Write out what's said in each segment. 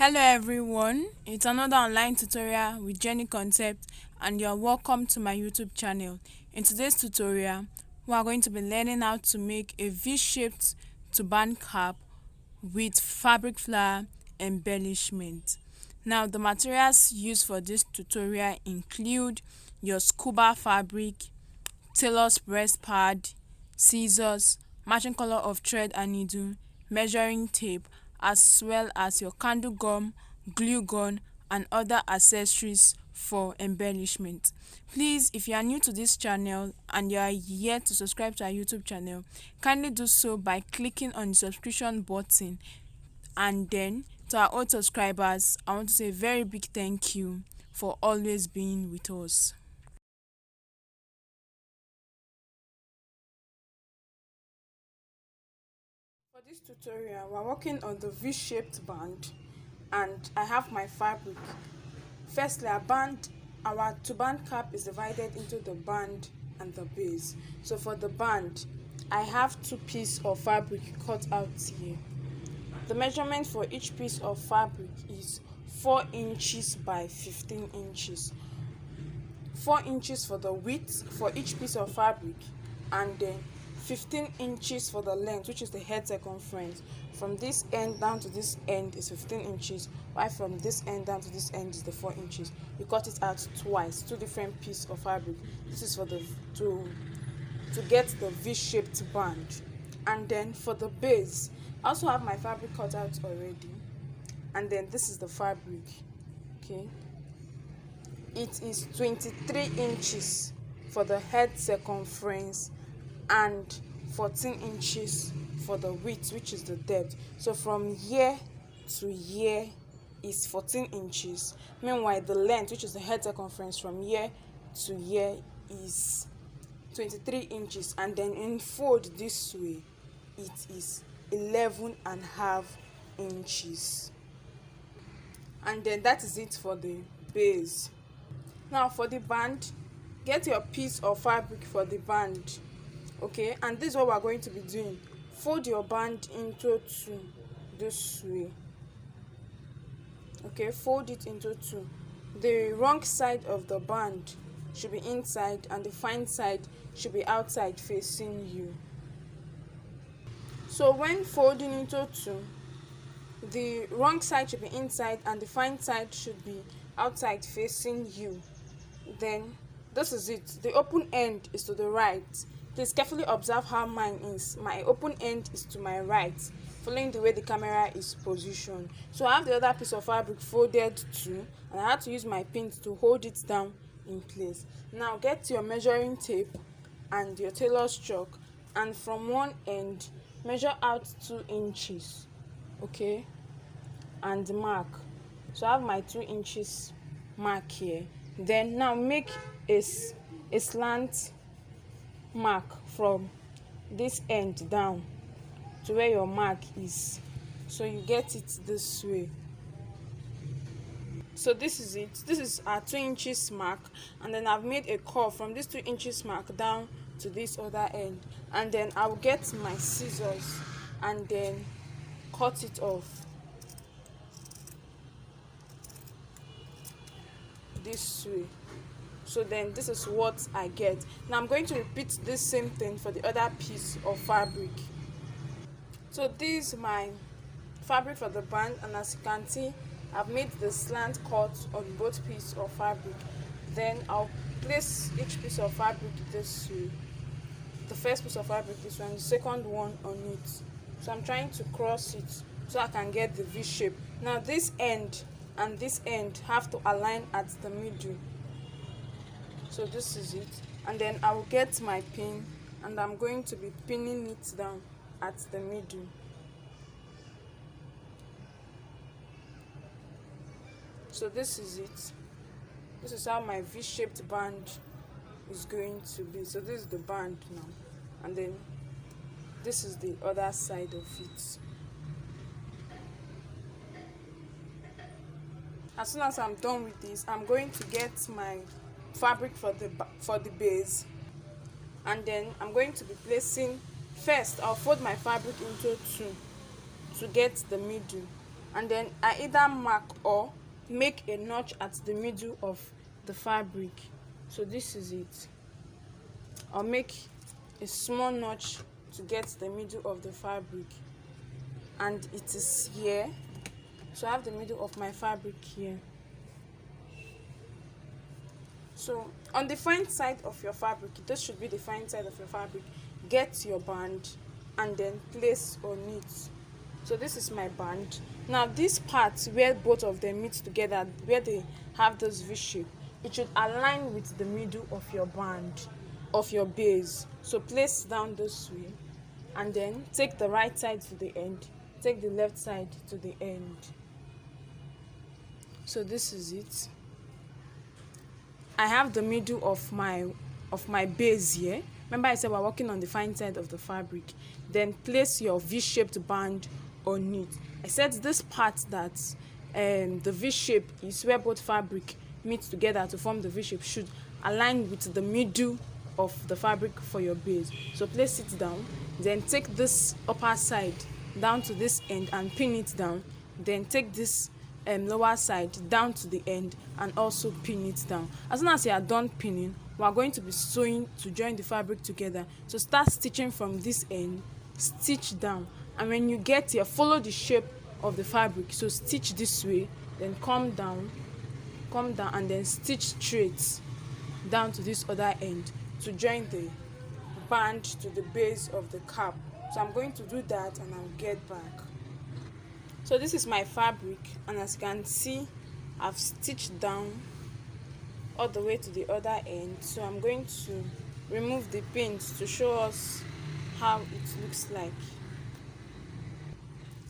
Hello everyone, it's another online tutorial with Jenie concept and you're welcome to my YouTube channel. In today's tutorial, we are going to be learning how to make a V-shaped turban cap with fabric flower embellishment. Now the materials used for this tutorial include your scuba fabric, tailor's breast pad, scissors, matching color of thread and needle, measuring tape, as well as your candle gum, glue gun and other accessories for embellishment. Please, if you are new to this channel and you are yet to subscribe to our YouTube channel, kindly do so by clicking on the subscription button. And then to our old subscribers, I want to say a very big thank you for always being with us. For this tutorial, we're working on the V-shaped band and I have my fabric. Firstly, our turban cap is divided into the band and the base. So for the band, I have two pieces of fabric cut out here. The measurement for each piece of fabric is 4 inches by 15 inches. 4 inches for the width for each piece of fabric, and then 15 inches for the length, which is the head circumference. From this end down to this end is 15 inches, while from this end down to this end is the 4 inches. We cut it out twice, two different pieces of fabric. This is for the to get the V-shaped band. And then for the base, I also have my fabric cut out already, and then this is the fabric. Okay, it is 23 inches for the head circumference and 14 inches for the width, which is the depth. So from here to here is 14 inches. Meanwhile, the length, which is the head circumference from here to here, is 23 inches. And then in fold this way, it is 11.5 inches. And then that is it for the base. Now for the band, get your piece of fabric for the band. Okay, and this is what we're going to be doing. Fold your band into two this way. Okay, fold it into two. The wrong side of the band should be inside and the fine side should be outside facing you. So when folding into two, the wrong side should be inside and the fine side should be outside facing you. Then this is it. The open end is to the right. Please carefully observe how mine is. My open end is to my right, following the way the camera is positioned. So I have the other piece of fabric folded too, and I had to use my pins to hold it down in place. Now get your measuring tape and your tailor's chalk, and from one end measure out 2 inches. Okay, and mark. So I have my 2 inches mark here. Then now make a slant mark from this end down to where your mark is, so you get it this way. So this is it. This is our 2 inches mark, and then I've made a curve from this 2 inches mark down to this other end, and then I'll get my scissors and then cut it off this way. So then this is what I get. Now I'm going to repeat this same thing for the other piece of fabric. So this is my fabric for the band, and as you can see, I've made the slant cut on both pieces of fabric. Then I'll place each piece of fabric this way. The first piece of fabric this one, the second one on it. So I'm trying to cross it so I can get the V shape. Now this end and this end have to align at the middle. So this is it, and then I will get my pin and I'm going to be pinning it down at the middle. So this is it. This is how my V-shaped band is going to be. So this is the band now, and then this is the other side of it. As soon as I'm done with this, I'm going to get my fabric for the base, and then I'm going to be placing, first I'll fold my fabric into two to get the middle. and then I either mark or make a notch at the middle of the fabric. So this is it. I'll make a small notch to get the middle of the fabric, and it is here. So I have the middle of my fabric here. So on the front side of your fabric, this should be the front side of your fabric, get your band and then place on it. So this is my band. Now this part where both of them meet together, where they have this V shape, it should align with the middle of your band, of your base. So place down this way, and then take the right side to the end, take the left side to the end. So this is it. I have the middle of my base here. Remember I said we're working on the fine side of the fabric. Then place your V-shaped band on it. I said this part that the V shape is where both fabric meet together to form the V shape should align with the middle of the fabric for your base. So place it down, then take this upper side down to this end and pin it down. Then take this lower side down to the end and also pin it down. As soon as you are done pinning, we are going to be sewing to join the fabric together. So start stitching from this end, stitch down, and when you get here, follow the shape of the fabric. So stitch this way, then come down, and then stitch straight down to this other end to join the band to the base of the cap. So I'm going to do that and I'll get back. So this is my fabric, and as you can see, I've stitched down all the way to the other end. So I'm going to remove the pins to show us how it looks like.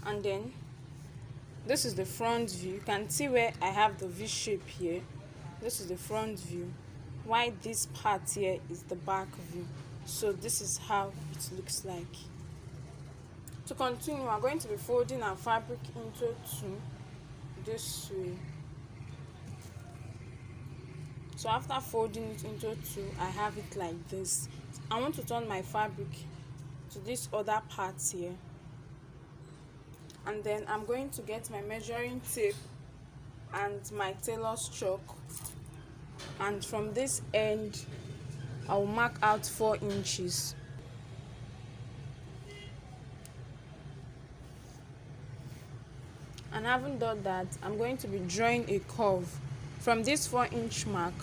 And then this is the front view. You can see where I have the V shape here. This is the front view, while this part here is the back view. So this is how it looks like. To continue, we are going to be folding our fabric into two this way. So after folding it into two, I have it like this. I want to turn my fabric to this other part here, and then I'm going to get my measuring tape and my tailor's chalk, and from this end I will mark out 4 inches. And having done that, I'm going to be drawing a curve from this 4-inch mark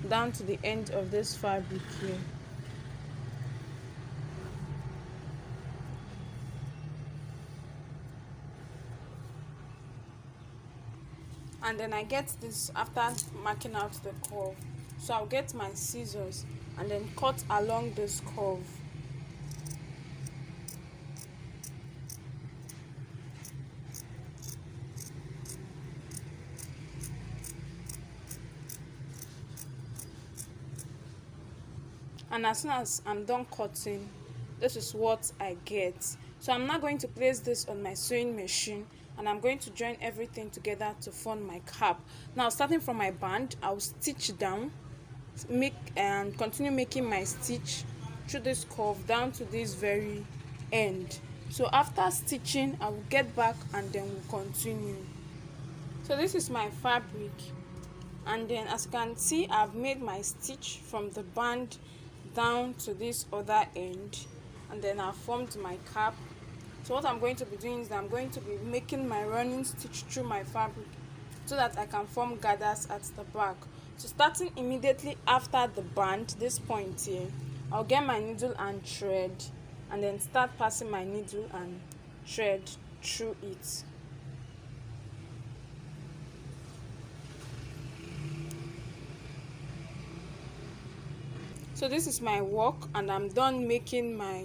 down to the end of this fabric here. And then I get this after marking out the curve. So I'll get my scissors and then cut along this curve. And as soon as I'm done cutting, this is what I get. So I'm now going to place this on my sewing machine, and I'm going to join everything together to form my cap. Now starting from my band, I'll stitch down, continue making my stitch through this curve down to this very end. So after stitching, I will get back and then we'll continue. So this is my fabric, and then as you can see, I've made my stitch from the band down to this other end, and then I've formed my cap. So what I'm going to be doing is I'm going to be making my running stitch through my fabric so that I can form gathers at the back. So starting immediately after the band, this point here, I'll get my needle and thread, and then start passing my needle and thread through it. So this is my work, and I'm done making my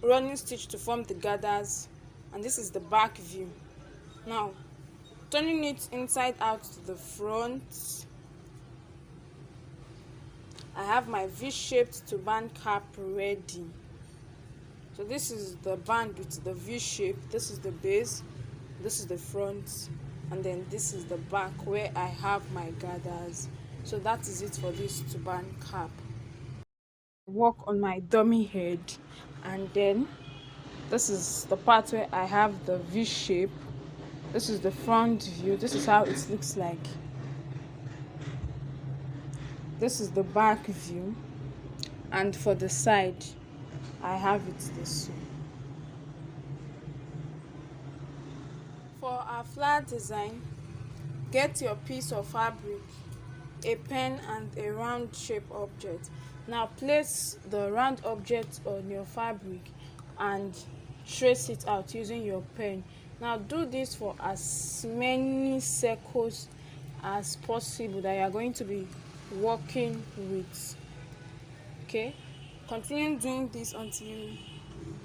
running stitch to form the gathers, and this is the back view. Now turning it inside out to the front, I have my V-shaped turban cap ready. So this is the band with the V shape, this is the base, this is the front, and then this is the back where I have my gathers. So that is it for this turban cap. Work on my dummy head, and then This is the part where I have the V shape. This is the front view. This is how it looks like. This is the back view, and for the side I have it this way. For our flower design, get your piece of fabric, a pen and a round shape object. Now place the round object on your fabric and trace it out using your pen. Now do this for as many circles as possible that you are going to be working with. Okay, continue doing this until you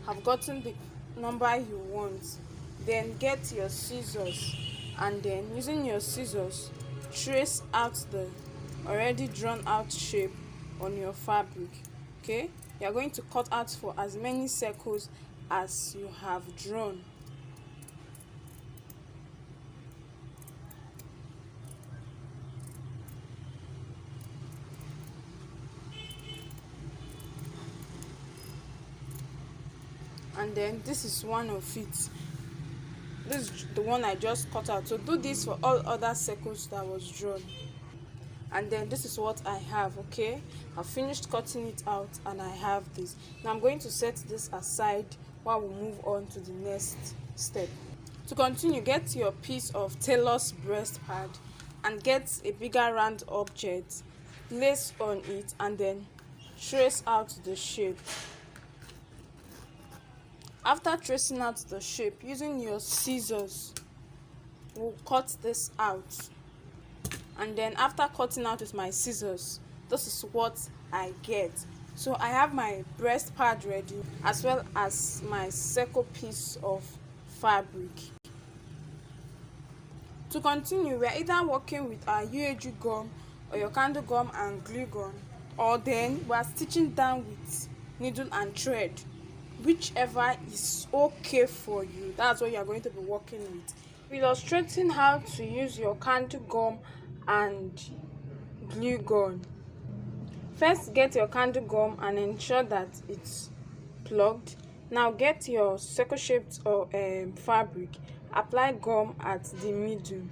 have gotten the number you want. Then get your scissors, and then using your scissors trace out the already drawn out shape on your fabric. Okay, you are going to cut out for as many circles as you have drawn. And then this is one of it. This is the one I just cut out. So do this for all other circles that was drawn. And then this is what I have. Okay, I've finished cutting it out and I have this. Now I'm going to set this aside while we move on to the next step. To continue, get your piece of tailor's breast pad and get a bigger round object, place on it, and then trace out the shape. After tracing out the shape, using your scissors, we'll cut this out. And then after cutting out with my scissors, this is what I get. So I have my breast pad ready, as well as my circle piece of fabric. To continue, we are either working with our UAG gum or your candle gum and glue gun, or then we are stitching down with needle and thread. Whichever is okay for you, that's what you are going to be working with. Illustrating how to use your candle gum and glue gun. First, get your candle gum and ensure that it's plugged. Now get your circle shaped or fabric, apply gum at the middle,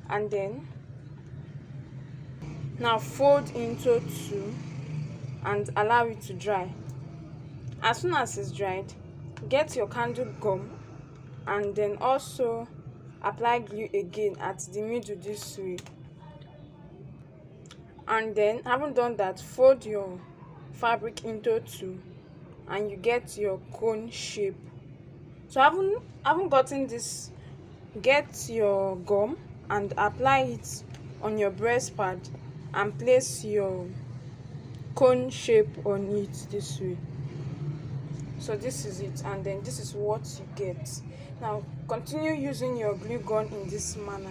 and then now fold into two and allow it to dry. As soon as it's dried, get your candle gum and then also apply glue again at the middle this way. And then, having done that, fold your fabric into two and you get your cone shape. So having gotten this, get your gum and apply it on your breast pad and place your cone shape on it this way. So this is it, and then this is what you get. Now continue using your glue gun in this manner,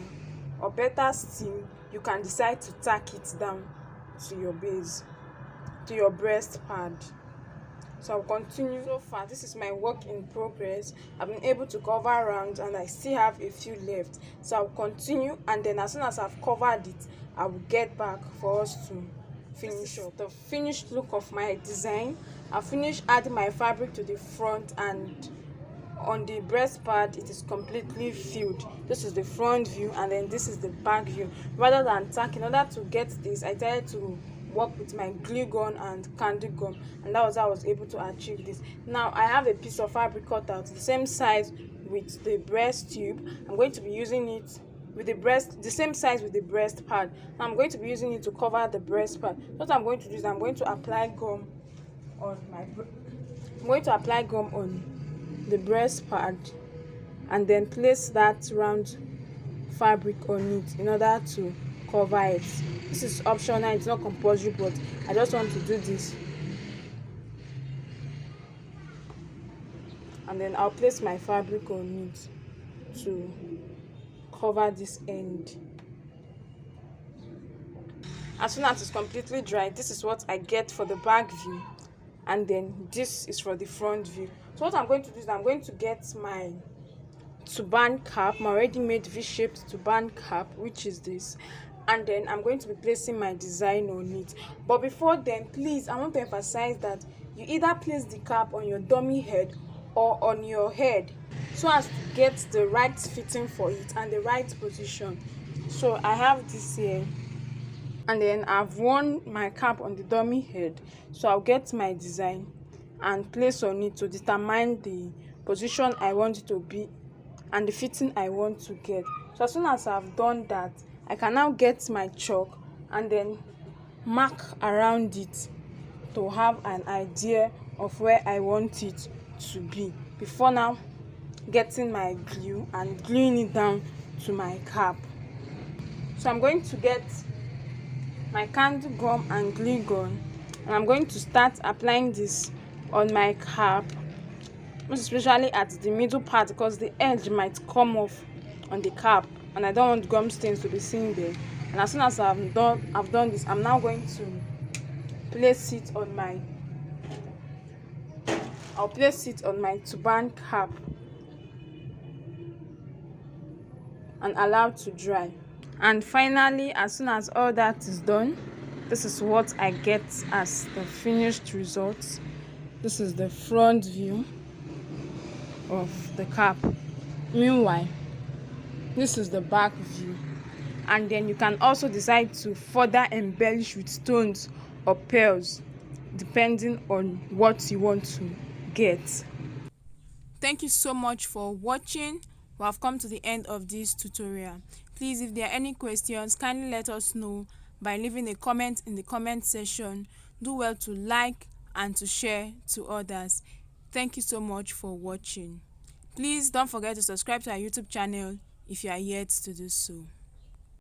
or better still, you can decide to tack it down to your base, to your breast pad. So I'll continue. So far, this is my work in progress. I've been able to cover round and I still have a few left. So I'll continue, and then as soon as I've covered it, I will get back for us to finish up. The finished look of my design. I finished adding my fabric to the front, and on the breast pad it is completely filled. This is the front view and then this is the back view. Rather than tack, in order to get this, I tried to work with my glue gun and candle gum, and that was how I was able to achieve this. Now I have a piece of fabric cut out the same size with the breast tube. I'm going to be using it with the same size with the breast pad. Now I'm going to be using it to cover the breast pad. What I'm going to do is I'm going to apply gum on the breast pad and then place that round fabric on it in order to cover it. This is optional, it's not compulsory, but I just want to do this. And then I'll place my fabric on it to cover this end. As soon as it's completely dry, this is what I get for the back view, and then this is for the front view. So what I'm going to do is I'm going to get my turban cap, my already made V-shaped turban cap, which is this, and then I'm going to be placing my design on it. But before then, please, I want to emphasize that you either place the cap on your dummy head or on your head so as to get the right fitting for it and the right position. So I have this here, and then I've worn my cap on the dummy head, so I'll get my design and place on it to determine the position I want it to be and the fitting I want to get. So as soon as I've done that, I can now get my chalk and then mark around it to have an idea of where I want it to be before now getting my glue and gluing it down to my cap. So I'm going to get my candle gum and glue gun, and I'm going to start applying this on my cap, most especially at the middle part because the edge might come off on the cap and I don't want gum stains to be seen there. And as soon as I've done this, I'm now going to place it on my turban cap and allow to dry. And finally, as soon as all that is done, this is what I get as the finished result. This is the front view of the cap. Meanwhile, this is the back view. And then you can also decide to further embellish with stones or pearls depending on what you want to get. Thank you so much for watching. We have come to the end of this tutorial. Please, if there are any questions, kindly let us know by leaving a comment in the comment section. Do well to like and to share to others. Thank you so much for watching. Please don't forget to subscribe to our YouTube channel if you are yet to do so.